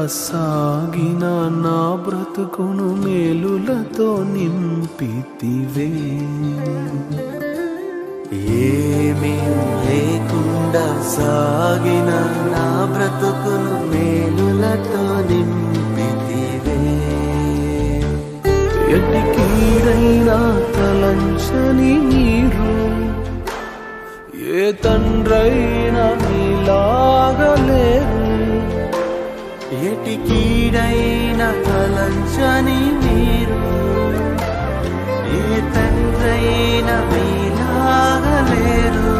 సాగిన నా బ్రతుకును మేలులతో నింపితివే. ఏమీ లేకుండా సాగిన నా బ్రతుకును మేలులతో నింపితివే. ఎట్టి కీడైనా తలంచని మీరు ఏ తండ్రైనా నీలాగలేరు. ఎటి కీడైన తలంచని మీరు ఏ తండ్రైన మీలాగలేరు.